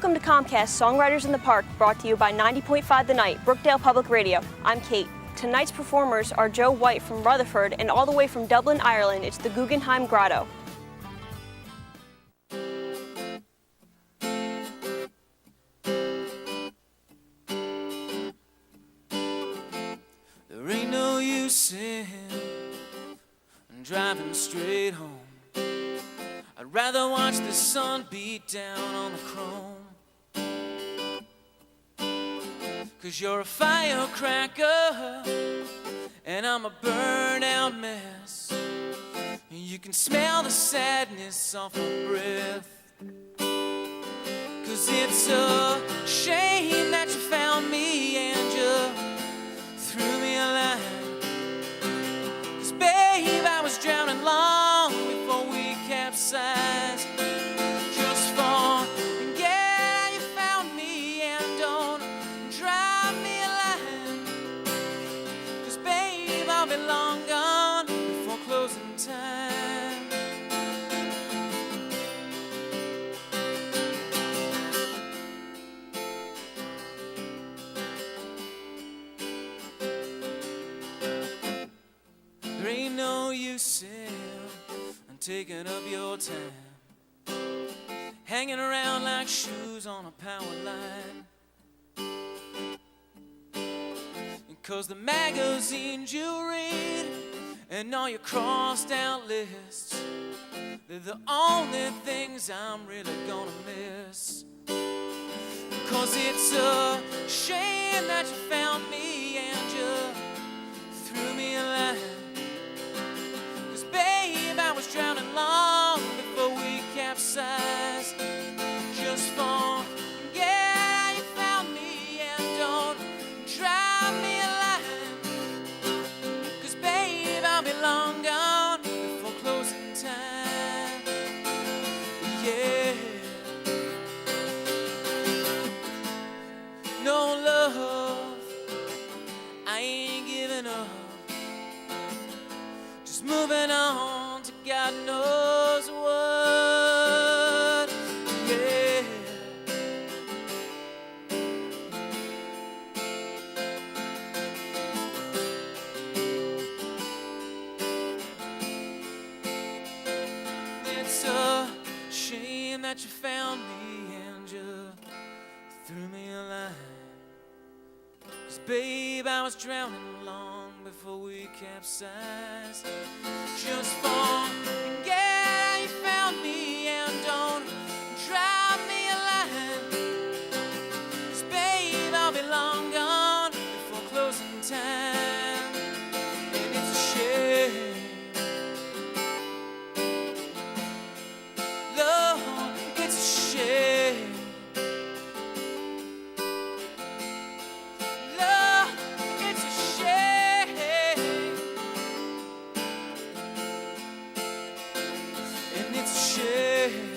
Welcome to Comcast Songwriters in the Park, brought to you by 90.5 The Night Brookdale Public Radio. I'm Kate. Tonight's performers are Joe Whyte from Rutherford, and all the way from Dublin, Ireland, it's the Guggenheim Grotto. There ain't no use in driving straight home. I'd rather watch the sun beat down on the chrome. 'Cause you're a firecracker and I'm a burned out mess. You can smell the sadness off my breath. 'Cause it's a shame that you found me and you threw me a line. 'Cause babe, I was drowning long before we capsized. Just for, yeah, you found me and don't drive me a line. 'Cause babe, I'll be long gone before closing time. There ain't no use in taking up your time, hanging around like shoes on a power line. 'Cause the magazines you read and all your crossed out lists, they're the only things I'm really gonna miss. 'Cause it's a shame that you found me and you threw me a line. I was drowning long before we capsized. Just for, yeah, you found me and don't drive me a line. 'Cause babe, I'll be long gone before closing time. Yeah. No love, I ain't giving up. Just moving on. God knows what, yeah. It's a shame that you found me and you threw me a line. 'Cause babe, I was drowning long before we capsized. Just for, yeah, you found me and don't drive me a line. 'Cause babe, I'll be long gone before closing time. And it's a shame, Lord, it's a shame. Lord, it's a shame. And it's a shame.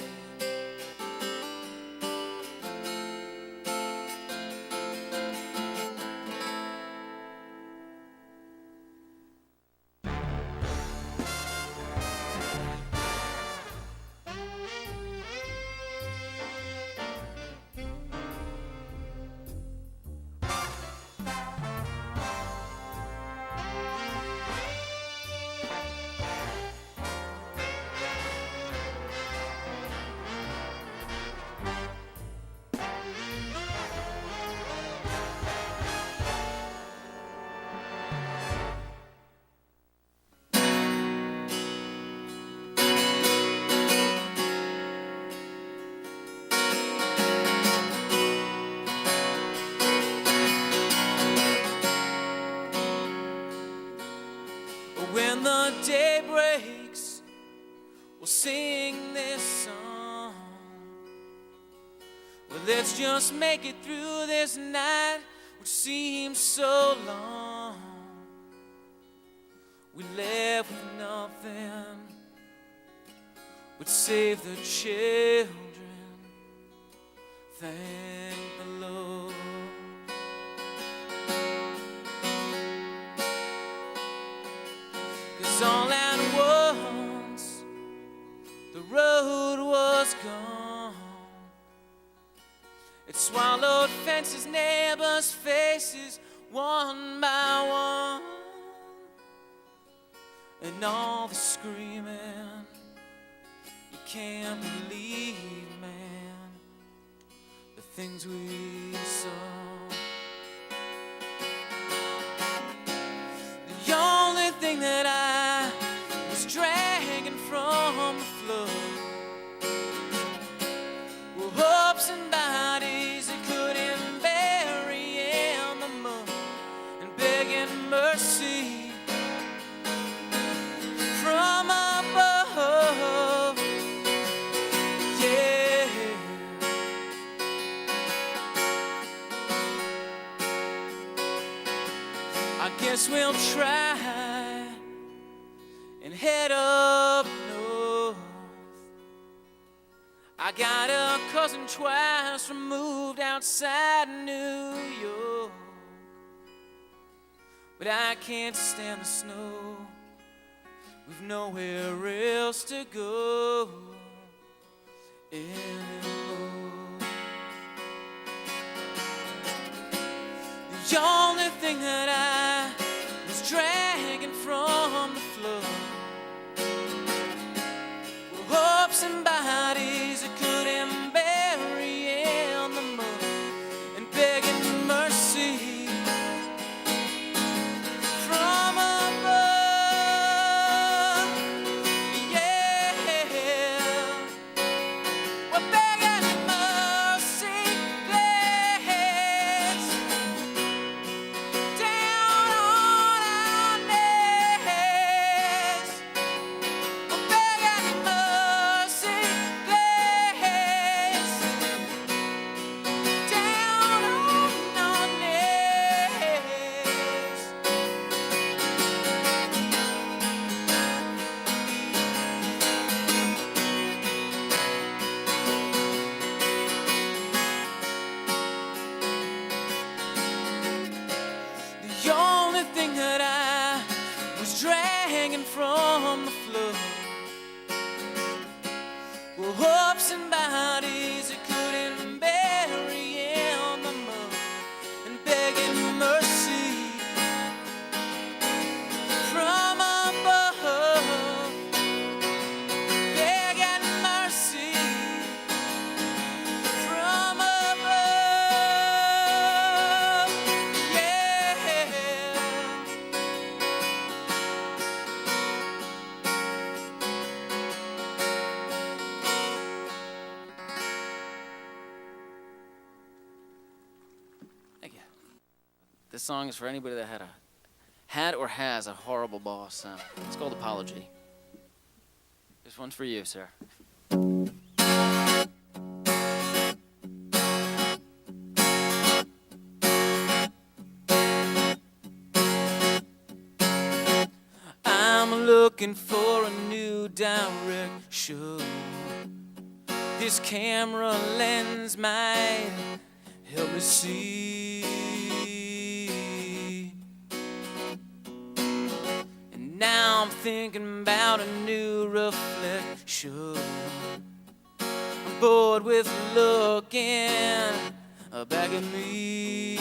When the day breaks, we'll sing this song. Well, let's just make it through this night, which seems so long. We left with nothing but save the children. Thank the Lord. 'Cause all at once the road was gone. his neighbors' faces one by one, and all the screaming. You can't believe, man, the things we saw. The only thing that I was dragging from the flood were hopes and bodies that couldn't bury in the mud, and begging mercy from above. Yeah, I guess we'll try and head up north. I got a cousin twice removed outside New York, but I can't stand the snow. We've nowhere else to go anymore. The only thing that I was dragging from the flood were hopes and bodies that couldn't bury in the mud, and begging mercy from above. Yeah, we're begging mercy, please, down on our knees. We're begging mercy, please, down on our knees. The only thing that I was dragging from the flood were hopes and bodies that couldn't bury in the mud, and begging mercy from above. Begging mercy from above. Yeah. Thank you. This song is for anybody that had or has a horrible boss. It's called Apology. This one's for you, sir. I'm looking for a new direction. This camera lens might help me see. And now I'm thinking about a new reflection. I'm bored with looking back at me.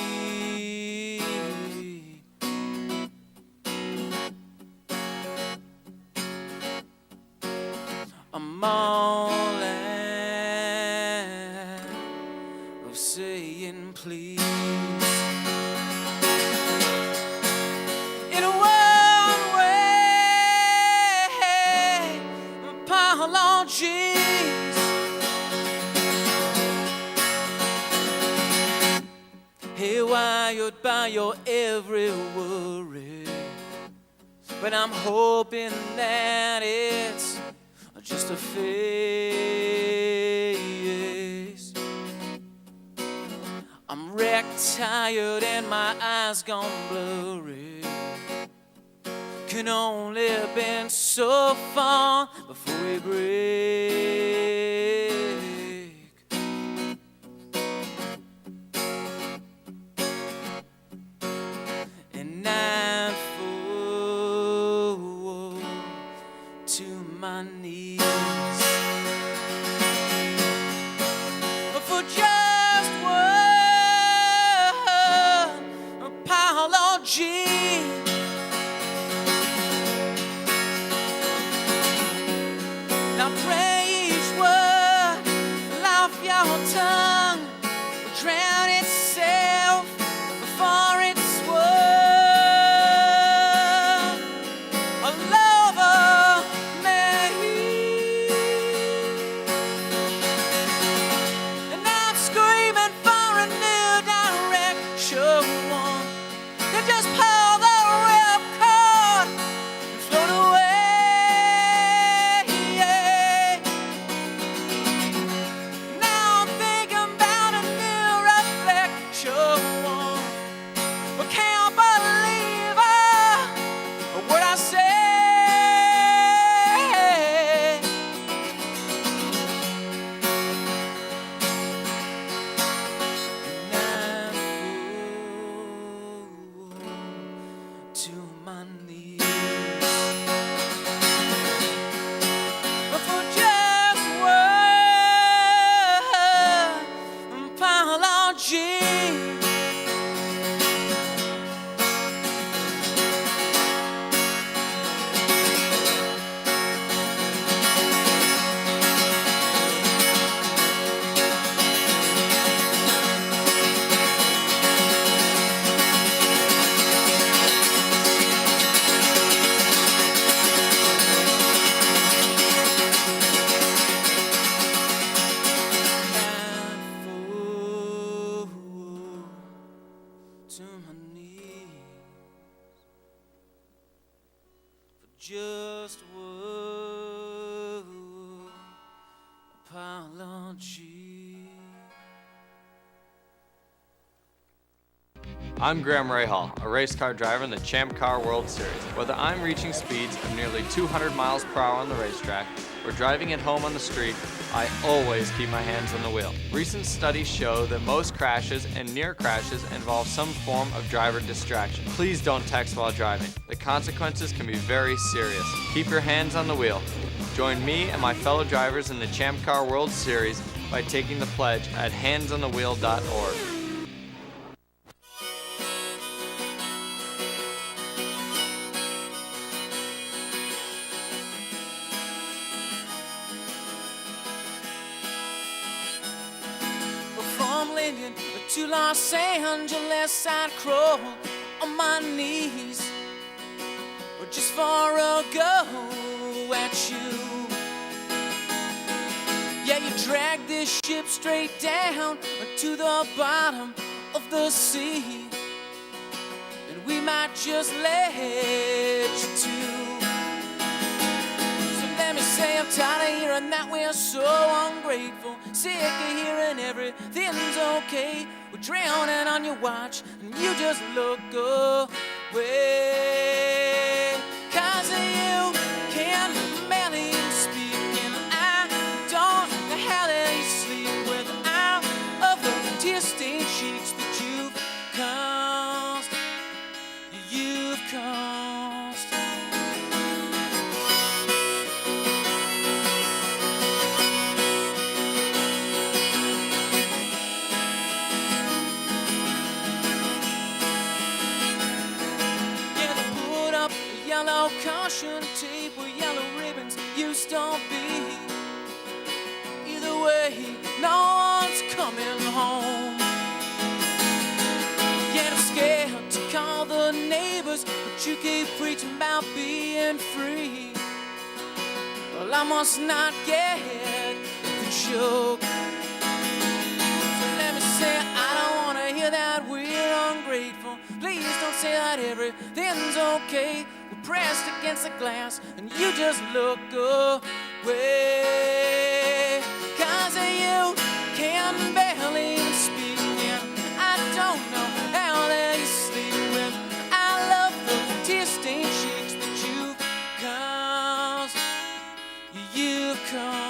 I'm all out of saying please. In a world where apologies haywire by your every worry, but I'm hoping that it's just a phase. I'm wrecked, tired, and my eyes gone blurry. Can only have been so far before we break. And I fall to my knees for just one apology. Now pray each word off your tongue will drown itself before it's word. A lover may, and I'm screaming for a new direction. Then just pull the ripcord and float away. Just word apology. I'm Graham Rahal, a race car driver in the Champ Car World Series. Whether I'm reaching speeds of nearly 200 miles per hour on the racetrack or driving at home on the street, I always keep my hands on the wheel. Recent studies show that most crashes and near crashes involve some form of driver distraction. Please don't text while driving. The consequences can be very serious. Keep your hands on the wheel. Join me and my fellow drivers in the Champ Car World Series by taking the pledge at handsonthewheel.org. To Los Angeles, I'd crawl on my knees, or just for a go at you. Yeah, you dragged this ship straight down to the bottom of the sea, and we might just let you to. So let me say I'm tired of hearing that we're so ungrateful, sick of hearing everything's okay. We're drowning on your watch and you just look away. 'Cause you can't barely speak, and I don't know how that you sleep without of the tear-stained cheeks that you've caused. Yellow caution tape where yellow ribbons used to be. Either way, no one's coming home. Yet I'm scared to call the neighbors, but you keep preaching about being free. Well, I must not get the joke. So let me say I don't want to hear that we're ungrateful. Please don't say that everything's okay. We're pressed against the glass and you just look away. 'Cause you can barely speak, and I don't know how they sleep with. I love the tear-stained cheeks that you've caused. You've caused.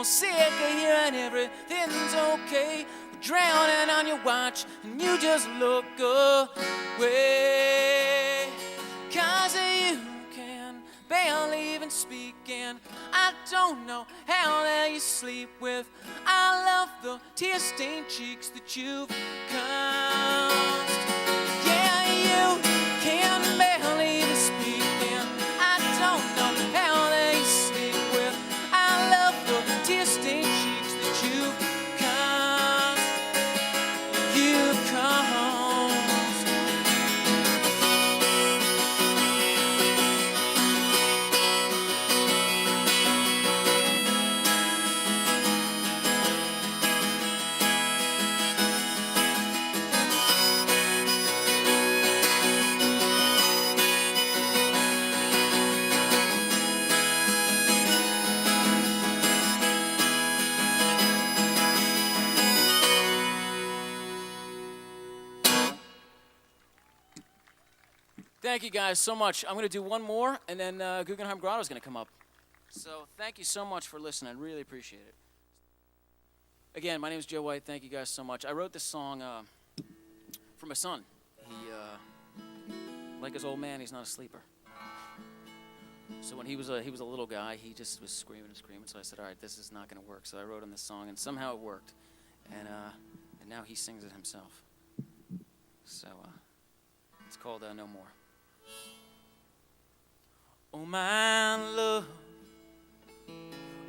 Sick of hearing everything's okay. We're drowning on your you watch and you just look away. 'Cause you can barely even speak, and I don't know how that you sleep with. I love the tear-stained cheeks that you've caused. Yeah, you can barely even speak, and I don't know how that you sleep with. I love the tear-stained cheeks that you've caused. You've caused. Thank you guys so much. I'm going to do one more, and then Guggenheim Grotto is going to come up. So thank you so much for listening. I really appreciate it. Again, my name is Joe Whyte. Thank you guys so much. I wrote this song for my son. He, like his old man, he's not a sleeper. So when he was a little guy, he just was screaming and screaming. So I said, all right, this is not going to work. So I wrote him this song, and somehow it worked. And now he sings it himself. So it's called No More. Oh, my love,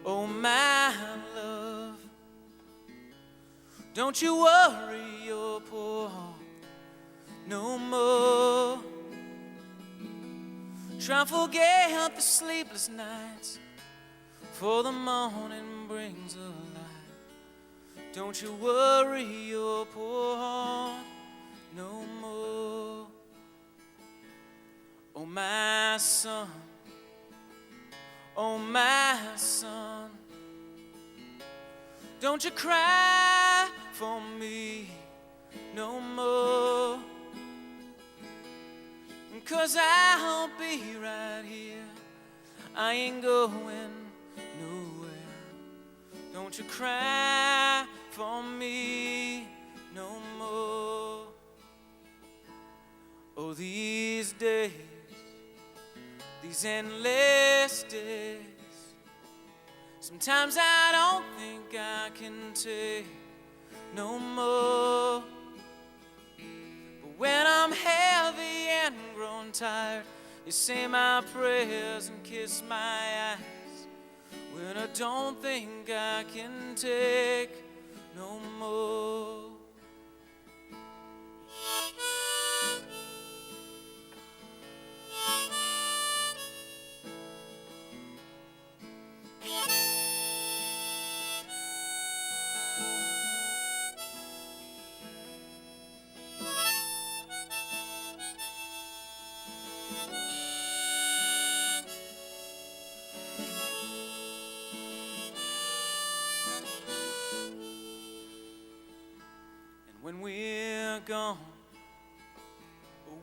oh, my love, don't you worry your poor heart no more. Try and forget the sleepless nights, for the morning brings a light. Don't you worry your poor heart no more. Oh, my son, oh, my son, don't you cry for me no more. 'Cause I'll be right here, I ain't going nowhere. Don't you cry for me no more. Oh, these days, these endless days, sometimes I don't think I can take no more. But when I'm heavy and grown tired, you say my prayers and kiss my eyes. When I don't think I can take no more. When we're gone,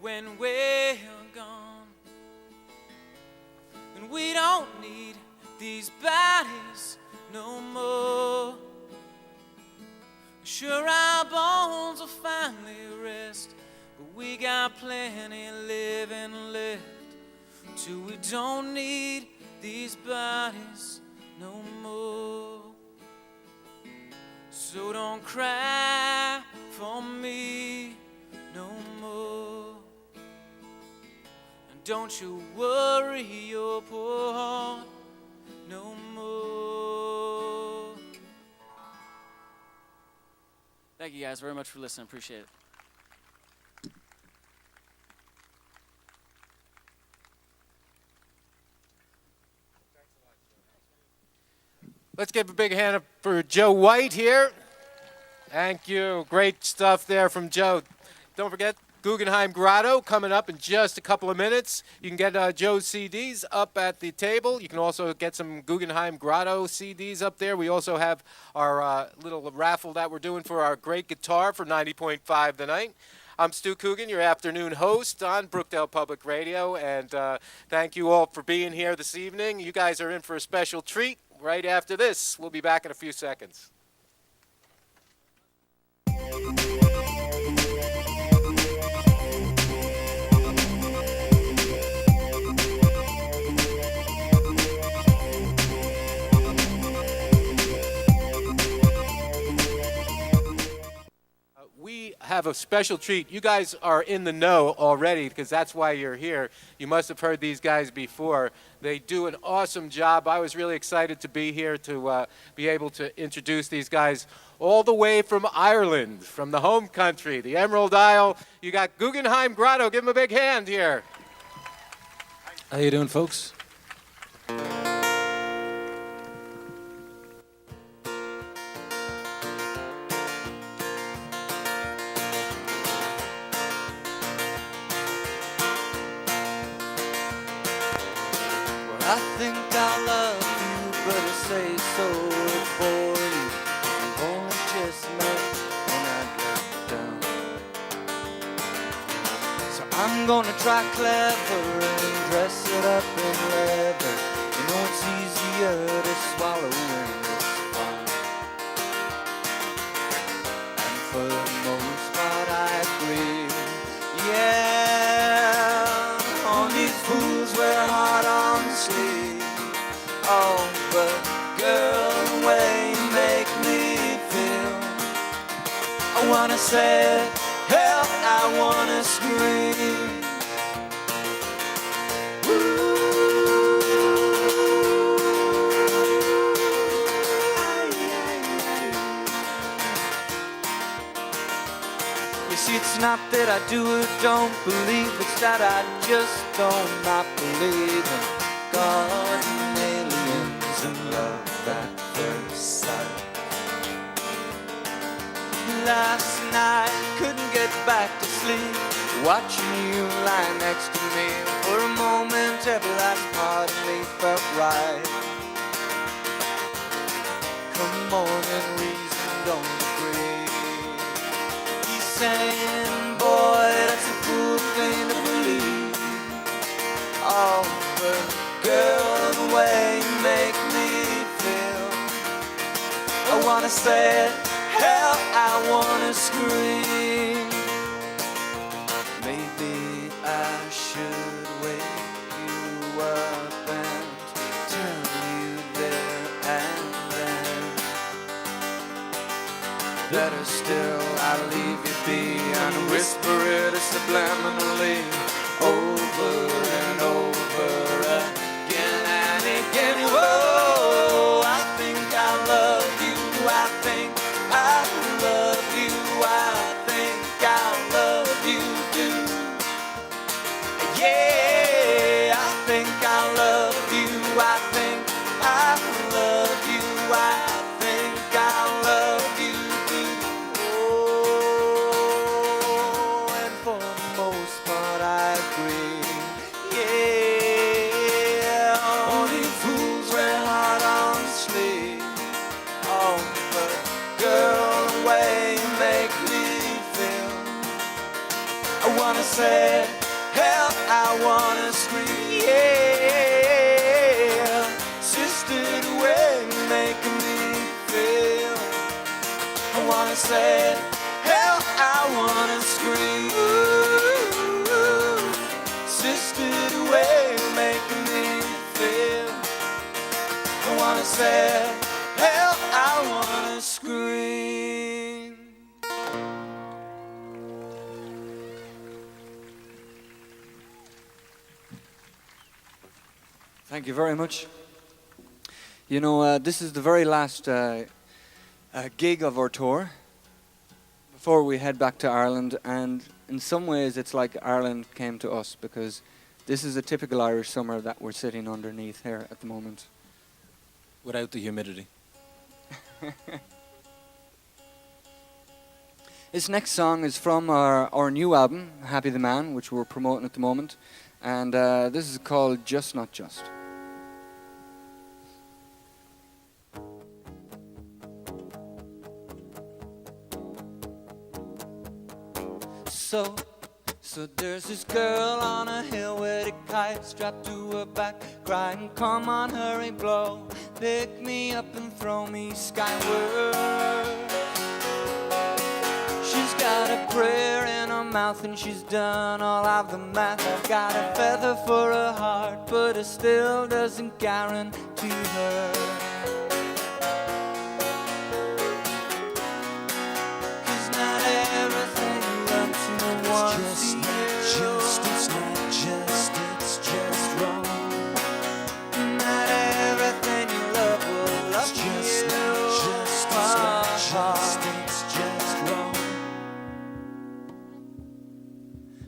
when we're gone, and we don't need these bodies no more. Sure, our bones will finally rest, but we got plenty living left, till we don't need these bodies no more. So don't cry for me no more, and don't you worry your poor heart no more. Thank you guys very much for listening. Appreciate it. Let's give a big hand up for Joe Whyte here. Thank you. Great stuff there from Joe. Don't forget, Guggenheim Grotto coming up in just a couple of minutes. You can get Joe's CDs up at the table. You can also get some Guggenheim Grotto CDs up there. We also have our little raffle that we're doing for our great guitar for 90.5 tonight. I'm Stu Coogan, your afternoon host on Brookdale Public Radio, and thank you all for being here this evening. You guys are in for a special treat right after this. We'll be back in a few seconds. have a special treat. You guys are in the know already because that's why you're here. You must have heard these guys before. They do an awesome job. I was really excited to be here to be able to introduce these guys all the way from Ireland, from the home country, the Emerald Isle. You got Guggenheim Grotto. Give them a big hand here. How you doing, folks? I think I love you, but I say so for you. I'm only just met when I get down. So I'm gonna try clever and dress it up in leather. You know it's easier to swallow when it's fun. And for the most part I agree. Yeah, only fools wear hard on the sleeve. Oh, but girl, the way you make me feel, I wanna say, hell, I wanna scream. You see, it's not that I do or don't believe, it's that I just don't not believe in God and aliens and love at first sight. Last night, couldn't get back to sleep, watching you lie next to me. For a moment, every last part of me felt right. Come on and reason, don't agree. He's saying, boy, that's a fool thing to believe. Oh, but girl, the way you make me feel, I wanna say it, hell, I wanna scream. Maybe I should wake you up and tell you there and then. Better still, I'll leave you be and whisper it subliminally over and over again and again. Whoa, I think I love you, I think I love you, I think I love you too. Yeah, I think I love you, I think I love you, I think I love you too. Oh, and for the most part I agree. Yeah, only fools wear hard on the sleeve. Oh, but girl, the way you make me feel, I wanna say, hell, I wanna scream. Yeah, sister, the way you make me feel, I wanna say, hell, I wanna scream. Ooh, sister, the way you make me feel, I wanna say, hell, I wanna scream. Thank you very much. You know, this is the very last gig of our tour before we head back to Ireland, and in some ways it's like Ireland came to us, because this is a typical Irish summer that we're sitting underneath here at the moment. Without the humidity. This next song is from our new album, Happy the Man, which we're promoting at the moment, and this is called Just Not Just. So there's this girl on a hill with a kite strapped to her back, crying, come on, hurry, blow, pick me up and throw me skyward. She's got a prayer in her mouth and she's done all of the math. I've got a feather for a heart, but it still doesn't guarantee her. 'Cause not everything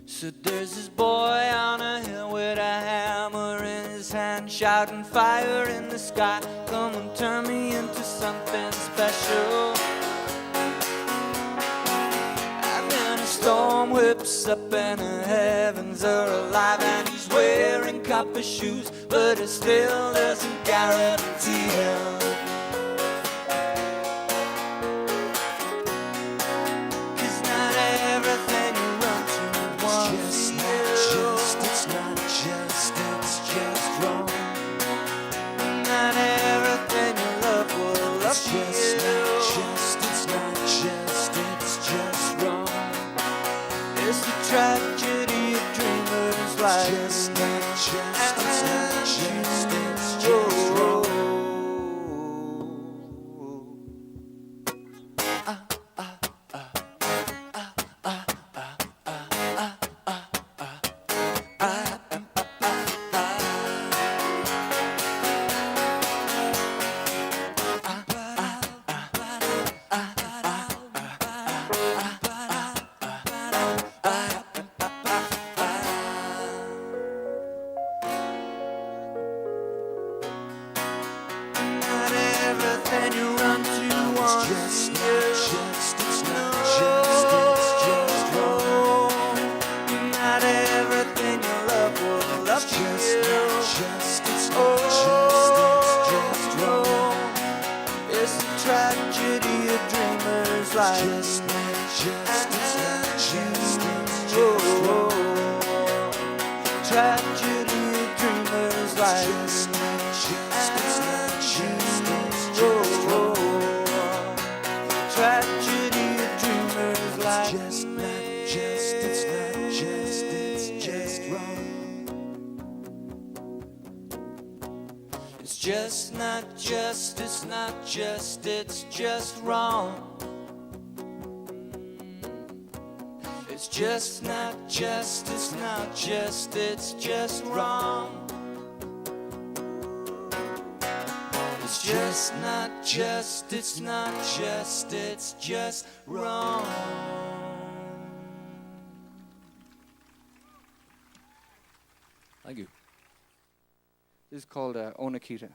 So there's this boy on a hill with a hammer in his hand, shouting fire in the sky, come and turn me into something special. And then a storm whips up and the heavens are alive, and he's wearing copper shoes, but it still doesn't guarantee him. Tragedy of dreamers like just not just, it's not just, it's just wrong. It's just wrong. It's just not just, it's not just, it's just wrong. It's just not just, it's not just, it's just wrong. Thank you. This is called Onakita.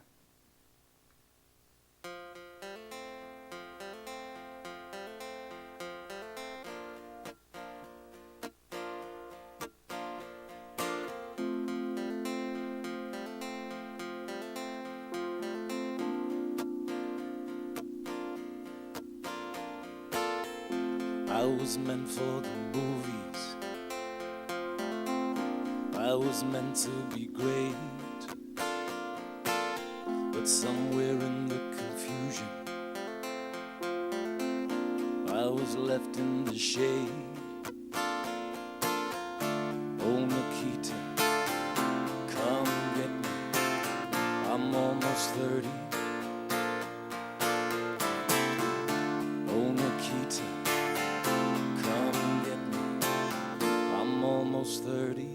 I was meant for the movies. I was meant to be great. But somewhere in the confusion, I was left in the shade. Oh, Nikita, come get me. I'm almost 30. Oh, Nikita, come get me. I'm almost 30.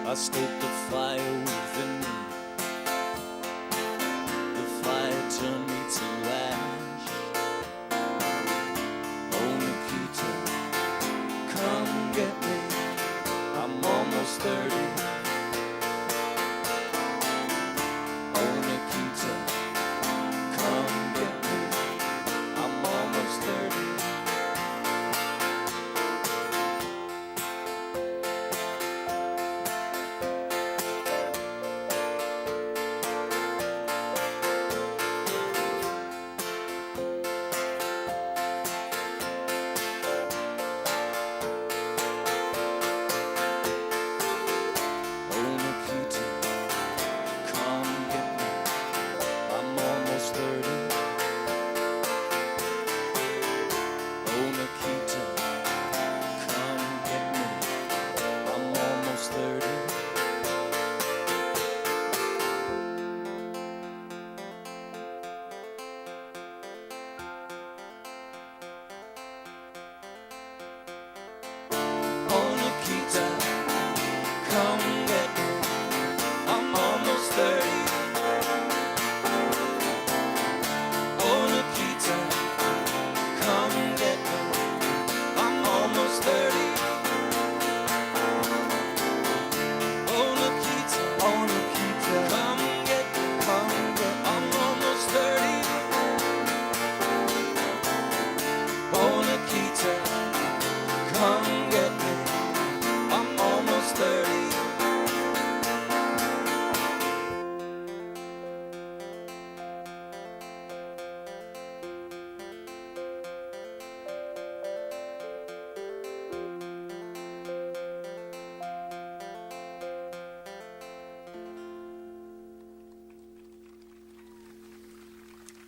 I stoked the fire within me. The fire turned me to ash. Oh, Nikita, come get me. I'm almost 30. Oh, Nikita, come get me. I'm almost 30.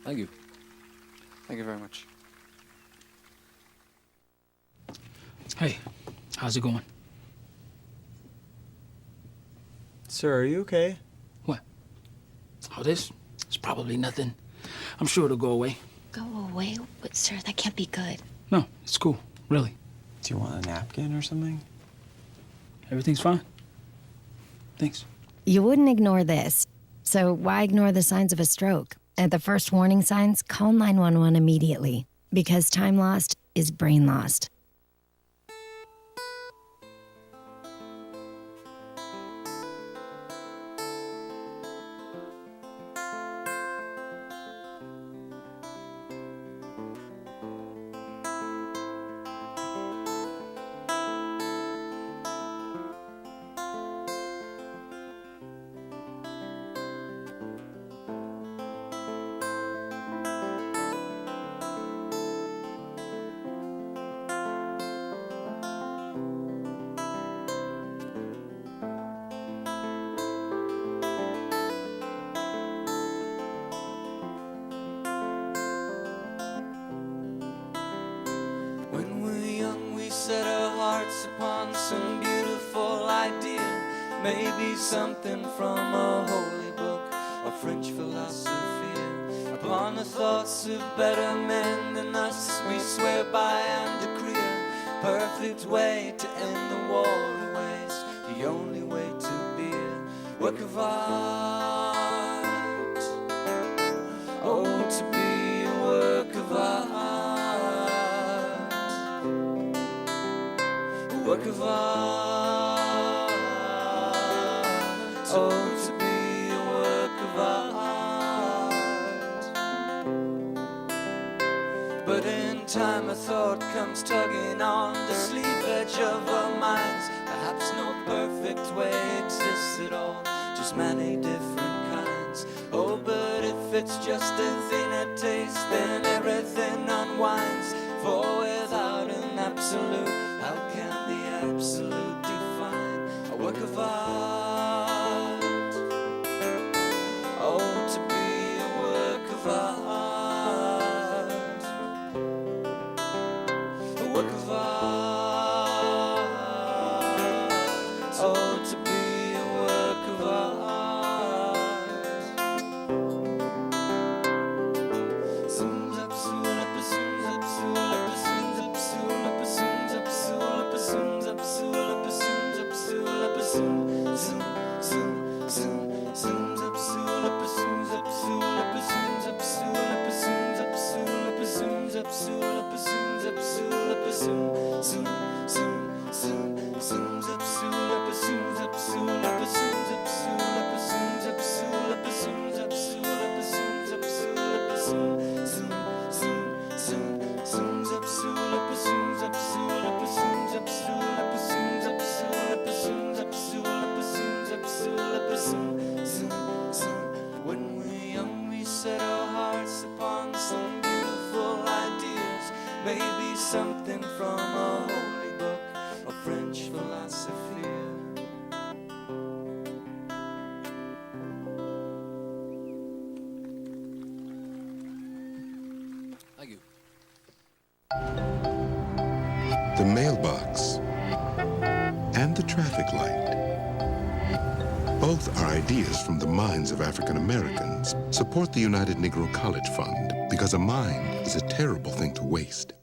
Thank you. Thank you very much. Hey, how's it going? Sir, are you okay? What? Oh, this? It's probably nothing. I'm sure it'll go away. Go away? But, sir, that can't be good. No, it's cool, really. Do you want a napkin or something? Everything's fine. Thanks. You wouldn't ignore this. So why ignore the signs of a stroke? At the first warning signs, call 911 immediately. Because time lost is brain lost. When we're young, we set our hearts upon some beautiful idea. Maybe something from a holy book or French philosophy. Upon the thoughts of better men than us, we swear by and decree a perfect way to end the war of waste. The only way to be a work of art. Oh, to be a work of art. Work of art. Oh, to be a work of art. But in time a thought comes tugging on the sleeve edge of our minds. Perhaps no perfect way exists at all, just many different kinds. Oh, but if it's just a thinner taste, then everything unwinds. For without an absolute, how can the absolute define a work of art? Oh, to be a work of art. A work of art. Oh, to be a work of art. Zooms up, zooms up, zooms up, zooms up, zooms up, zooms up, zooms up, zooms up, zooms up, zooms up, zooms up, zoom, zoom, zoom, zoom, zooms up, zooms up, zooms up, zooms up, zooms up, zooms up, zooms up, zooms up, zooms up, zooms up, zoom, zoom, zoom, zoom, zooms up, zooms up, zooms up, zooms up, zooms up, zooms up, zooms up, zooms up, zooms up, zooms up, zooms up, zoom, zoom, zoom, zoom, zooms up, zooms up, zooms up, zooms up, zooms up, zooms up, zooms up, zooms up, zooms up, zooms up, zoom, zoom, zoom. When we're young, we set our hearts upon some beautiful ideas. Maybe something from a holy book or French philosophy. Thank you. The mailbox and the traffic light. Both are ideas from the minds of African Americans. Support the United Negro College Fund, because a mind is a terrible thing to waste.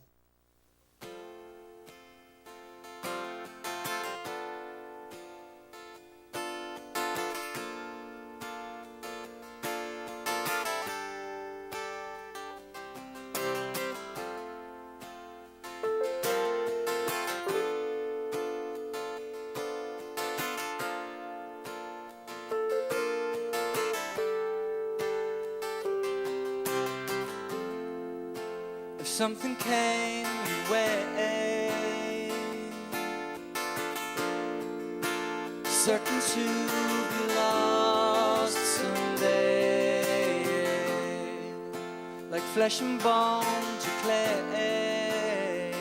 If something came your way, certain to be lost someday, like flesh and bone to clay.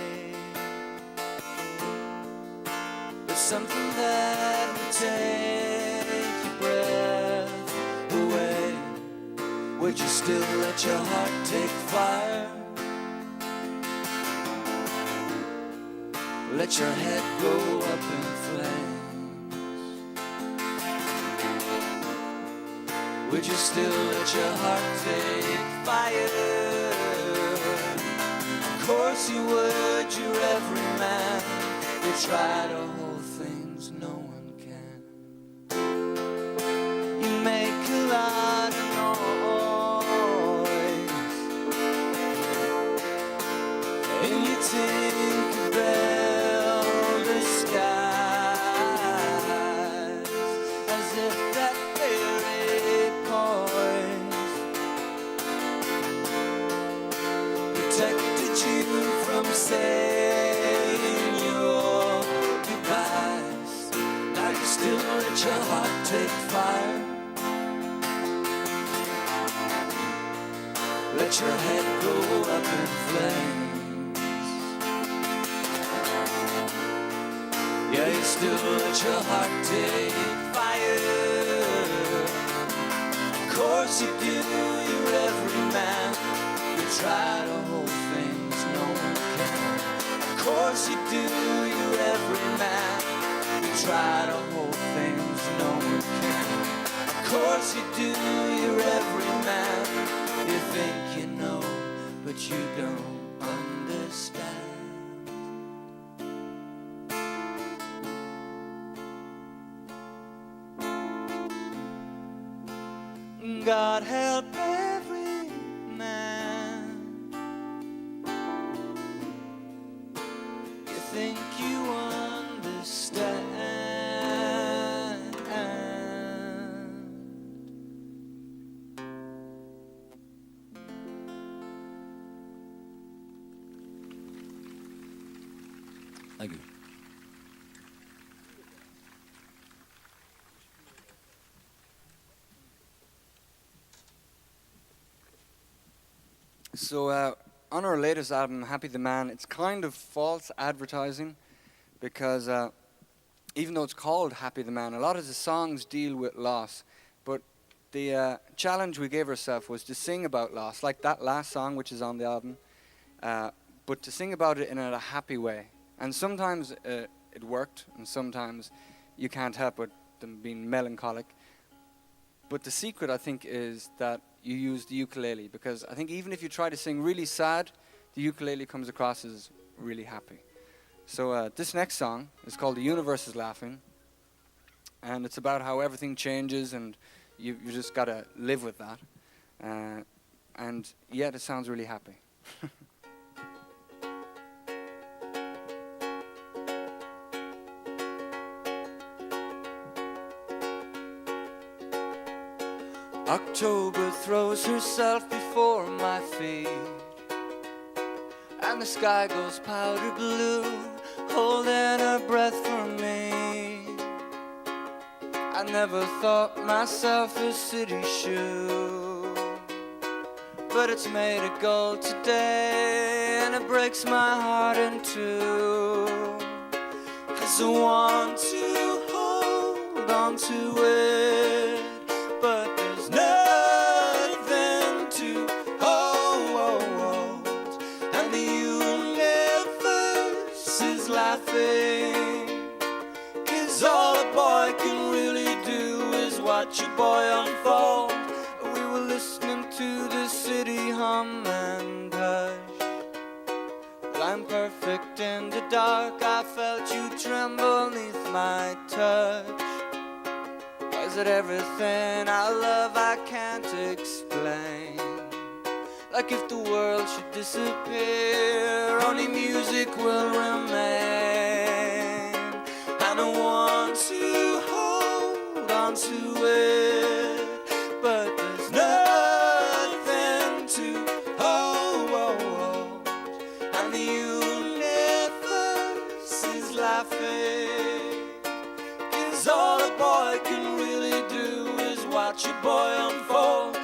There's something that will take your breath away. Would you still let your heart take fire? Let your head go up in flames. Would you still let your heart take fire? Of course you would, you're every man. You try to hold things no one can. You make a lot of noise, and you Tinkerbell the skies, as if that fairy poise protected you from saying your goodbyes. Now you still let your heart take fire. Let your head go up in flames. Yeah, you still let your heart take fire. Of course you do, you're every man. You try to hold things no one can. Of course you do, you're every man. You try to hold things no one can. Of course you do, you're every man. You think you know, but you don't understand. God help every man. You think you understand. Thank you. So on our latest album, Happy the Man, it's kind of false advertising because even though it's called Happy the Man, a lot of the songs deal with loss. But the challenge we gave ourselves was to sing about loss, like that last song, which is on the album, but to sing about it in a happy way. And sometimes it worked, and sometimes you can't help but them being melancholic. But the secret, I think, is that you use the ukulele, because I think even if you try to sing really sad, the ukulele comes across as really happy. So this next song is called The Universe is Laughing, and it's about how everything changes and you just got to live with that. And yet it sounds really happy. October throws herself before my feet, and the sky goes powder blue, holding her breath for me. I never thought myself a city shoe, but it's made of gold today, and it breaks my heart in two. 'Cause I want to hold on to it, but there's nothing to hold, and the universe is laughing. 'Cause all a boy can really do is watch a boy unfold. We were listening to the city hum and hush. Well, I'm perfect in the dark, I felt you tremble beneath my touch. Is it everything I love I can't explain? Like if the world should disappear, only music will remain. And I want to hold on to it, but there's nothing to hold, and the universe is laughing. 'Cause all a boy can really do is watch a boy unfold.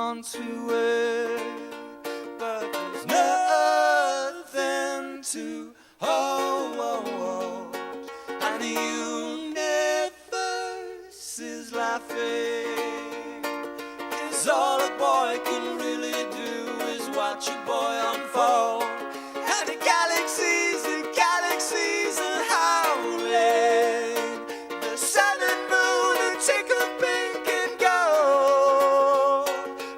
on to it, but there's nothing to hold, and the universe is laughing, 'cause all a boy can really do is watch a boy unfold, and the galaxies are howling, the sun and moon are tickle pink and gold,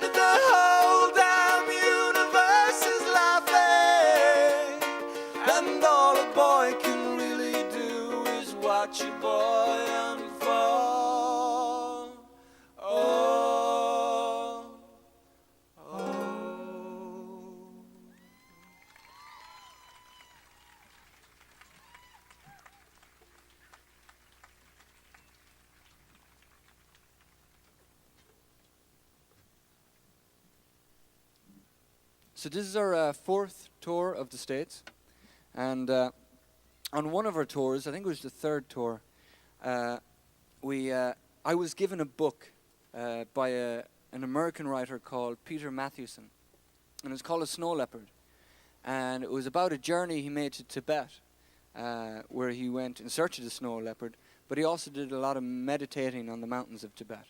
the whole damn universe is laughing, and all a boy can really do is watch a boy unfold. Oh, oh. So this is our fourth tour of the States, and on one of our tours, I think it was the third tour, I was given a book by an American writer called Peter Matthewson, and it's called A Snow Leopard, and it was about a journey he made to Tibet, where he went in search of the snow leopard, but he also did a lot of meditating on the mountains of Tibet.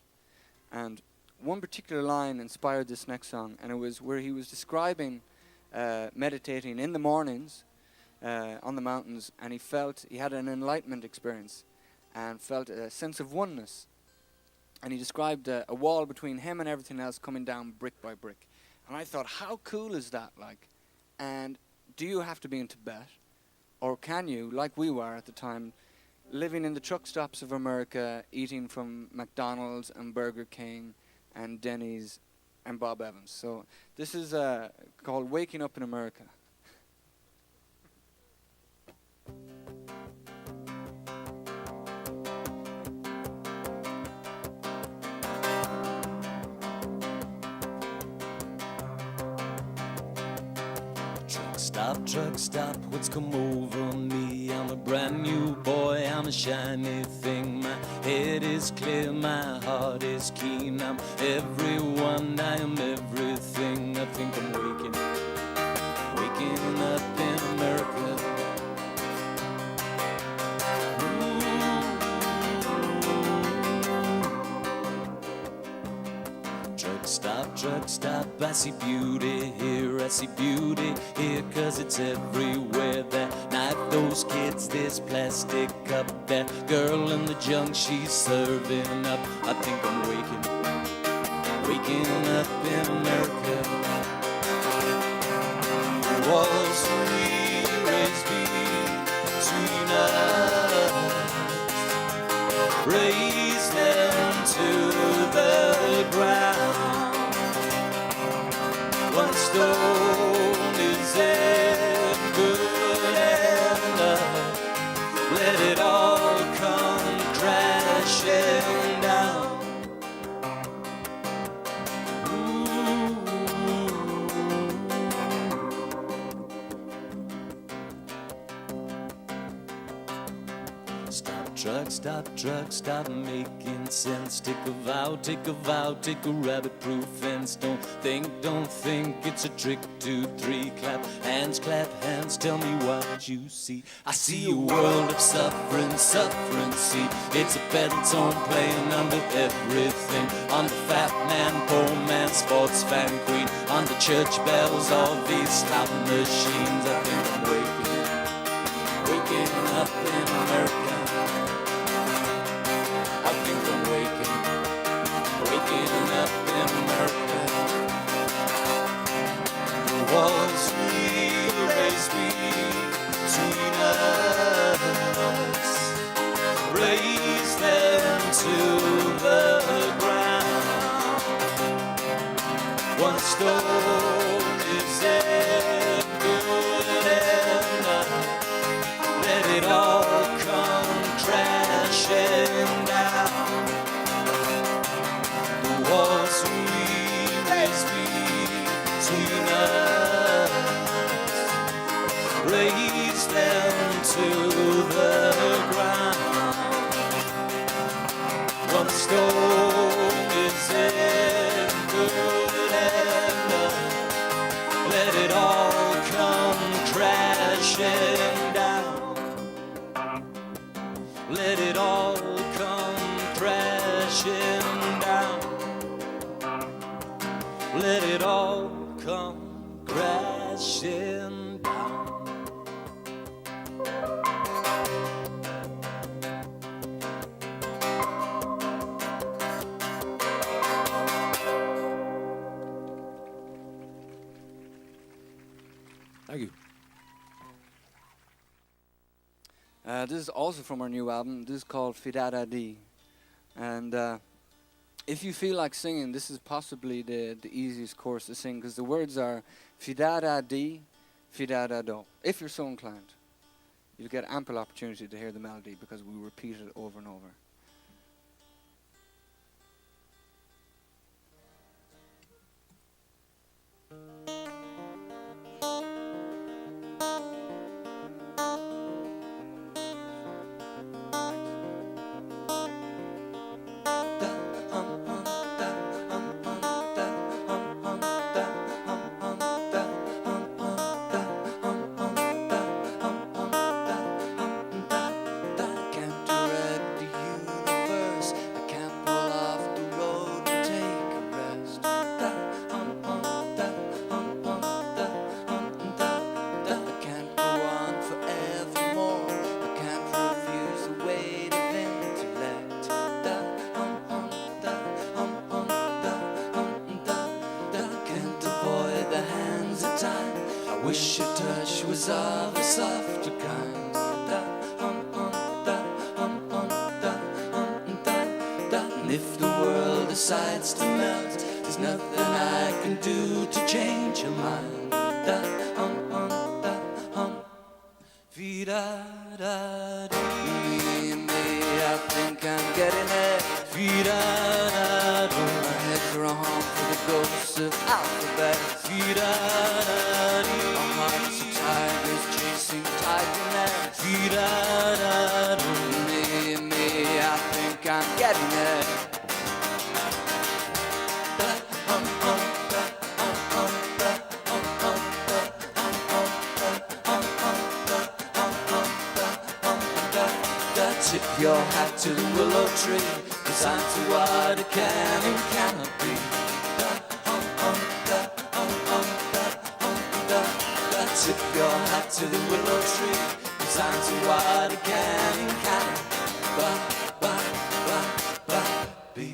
And one particular line inspired this next song, and it was where he was describing meditating in the mornings on the mountains, and he had an enlightenment experience and felt a sense of oneness. And he described a wall between him and everything else coming down brick by brick. And I thought, how cool is that, like? And do you have to be in Tibet? Or can you, like we were at the time, living in the truck stops of America, eating from McDonald's and Burger King and Denny's and Bob Evans? So this is called Waking Up in America. Truck stop, what's come over me? I'm a brand new boy, I'm a shiny thing. My head is clear, my heart is keen. I'm everyone, I am everything. I think I'm waking up in America. Truck stop, I see beauty here, I see beauty here, 'cause it's everywhere. That knife, those kids, this plastic cup, that girl in the junk, she's serving up. I think I'm waking up in America. Walls we raise between us, raise them to the ground. One stone is good enough. Let it all come crashing down. Stop truck, stop making sense. Take a vow, take a rabbit-proof fence. Don't think it's a trick. 2, 3, clap hands, tell me what you see. I see a world of suffering, see. It's a pedal playing under everything. On the fat man, poor man, sports fan queen. On the church bells, all these slot machines. I think I'm waking up in America. I think I'm waking up in America. The walls we raise between us, raise them to the ground. One stone is good enough. Let it all come crashing down. The walls we raise between us, raise them to the ground. One stone is good crashing down. Let it all come crashing down. Thank you. This is also from our new album. This is called Fidada Di. And if you feel like singing, this is possibly the easiest chorus to sing, because the words are Fidada Di, Fidada Do. If you're so inclined, you'll get ample opportunity to hear the melody because we repeat it over and over. Wish your touch was of a softer kind. And if the world decides to melt, there's nothing I can do to change your mind. I think I'm getting it. My head's wrong for the ghosts of alphabet. My heart's a tiger's chasing tigress. Me, I think I'm getting it. Tip your hat to the willow tree, 'cause I'm to what it can and cannot be. Tip your hat to the willow tree, 'cause I'm to what it can and cannot be.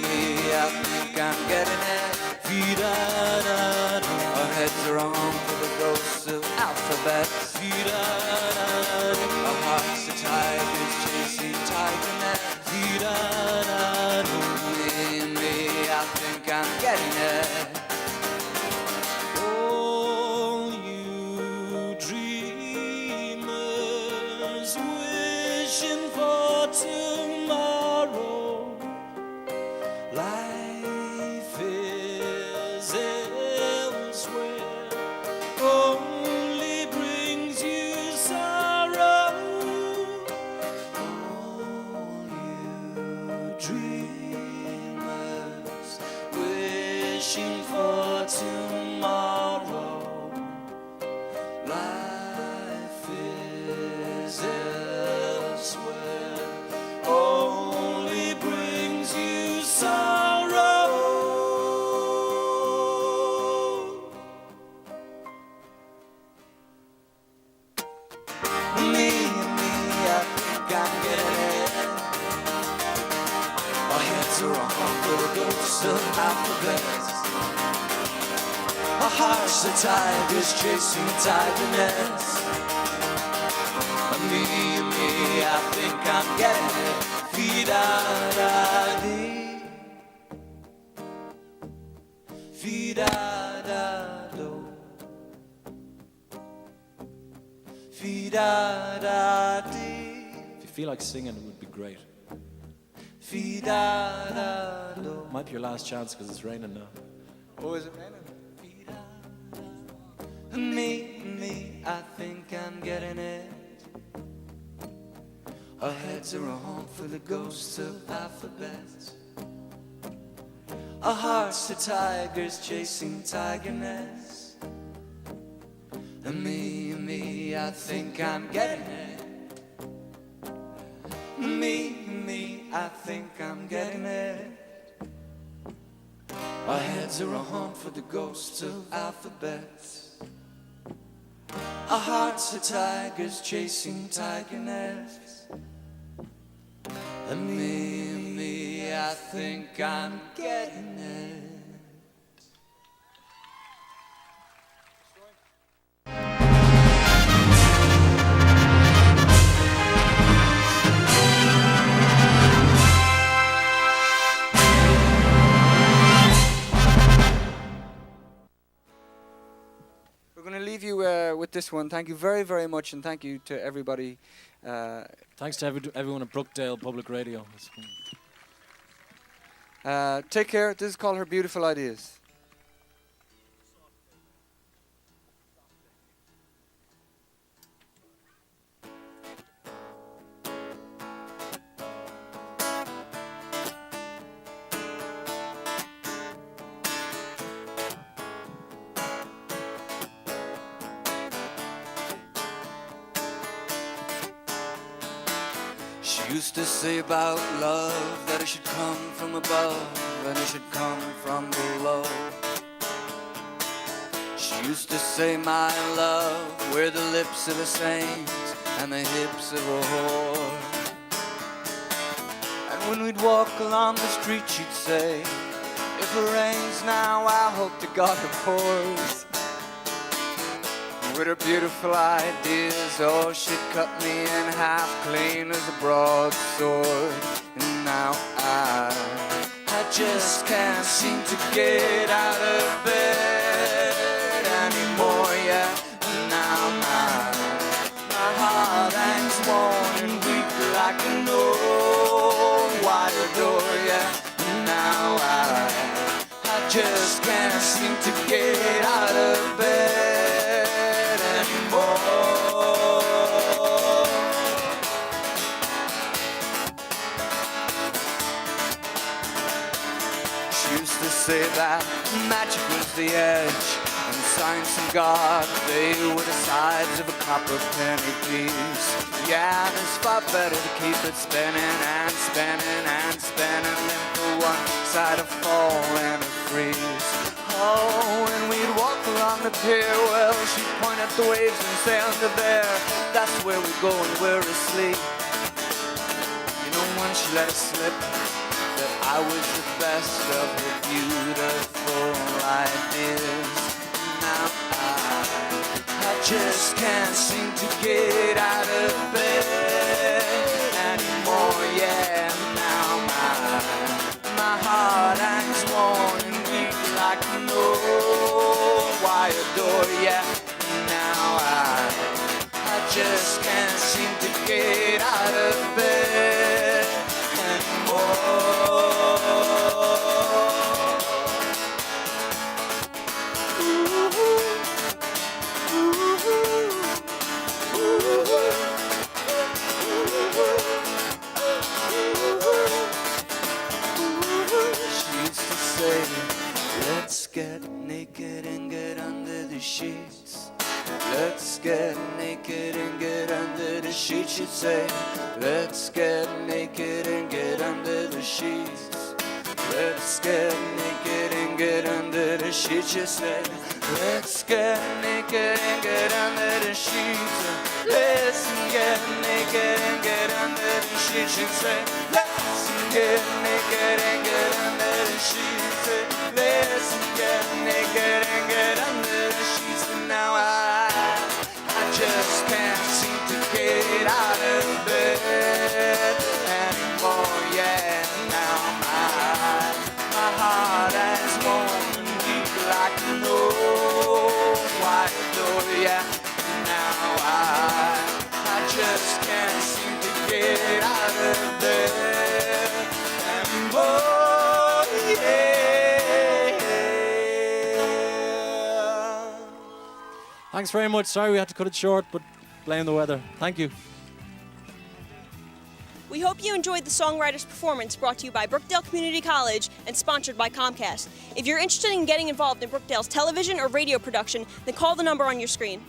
Me, I think I'm getting it. Our heads are on for the ghosts of alphabets. Our hearts are tigers chasing tigerness. Me, I think I'm getting it. Oh, you dreamers wishing for tomorrow. Life is elsewhere. Only brings you sorrow. All you dreamers wishing for tomorrow. Life is elsewhere. Only brings you sorrow. Me, I think I'm getting it. Our heads are on for the ghosts of alphabets. Our hearts are tigers chasing tigerness. Me, I think I'm getting it. Fidada-di. Fidada-do. Fidada-di. If you feel like singing, it would be great. Fidada-do. Might be your last chance because it's raining now. Oh, is it raining? Me, I think I'm getting it. Our heads are on for the ghosts of alphabets. Our hearts are tigers chasing tigerness. Me, I think I'm getting it. I think I'm getting it. Our heads are a haunt for the ghosts of alphabets. Our hearts are tigers chasing tiger nests. And me, I think I'm getting it. We're going to leave you with this one. Thank you very, very much, and thank you to everybody. Thanks to everyone at Brookdale Public Radio. Take care. This is called Her Beautiful Ideas. She used to say about love that it should come from above and it should come from below. She used to say, my love, we're the lips of a saint and the hips of a whore. And when we'd walk along the street, she'd say, if it rains now, I hope to God it pours. With her beautiful ideas, oh, she'd cut me in half clean as a broadsword. And now I just can't seem to get out of bed anymore, yeah. And now my heart hangs worn and weak like an old wire door, yeah. And now I just can't seem to get out of bed. Say that magic was the edge, and science and God, they were the sides of a copper penny piece. Yeah, and it's far better to keep it spinning and spinning and spinning than for one side to fall and to freeze. Oh, and we'd walk along the pier, well, she'd point at the waves and say, under there, that's where we go when we're asleep. You know, once she let us slip, that I was the best of her beautiful ideas. Now I just can't seem to get out of bed anymore, yeah. Now my heart hangs worn and weak like an old wire door, yeah. Now I just can't seem to get out of bed anymore. Let's get naked and get under the sheets. Let's get naked and get under the sheets, you'd say. Let's get naked and get under the sheets. Let's get naked and get under the sheets, you say. Let's get naked and get under the sheets. Let's get naked and get under the sheets, you say. Let's get naked and get under the sheets. Let's get naked and get under the sheets. And now I just can't seem to get out of bed anymore, yeah. Now my heart has worn and deep like an old wire door, yeah. Now I just can't seem to get out of bed anymore, yeah. Thanks very much. Sorry we had to cut it short, but blame the weather. Thank you. We hope you enjoyed the Songwriters performance brought to you by Brookdale Community College and sponsored by Comcast. If you're interested in getting involved in Brookdale's television or radio production, then call the number on your screen.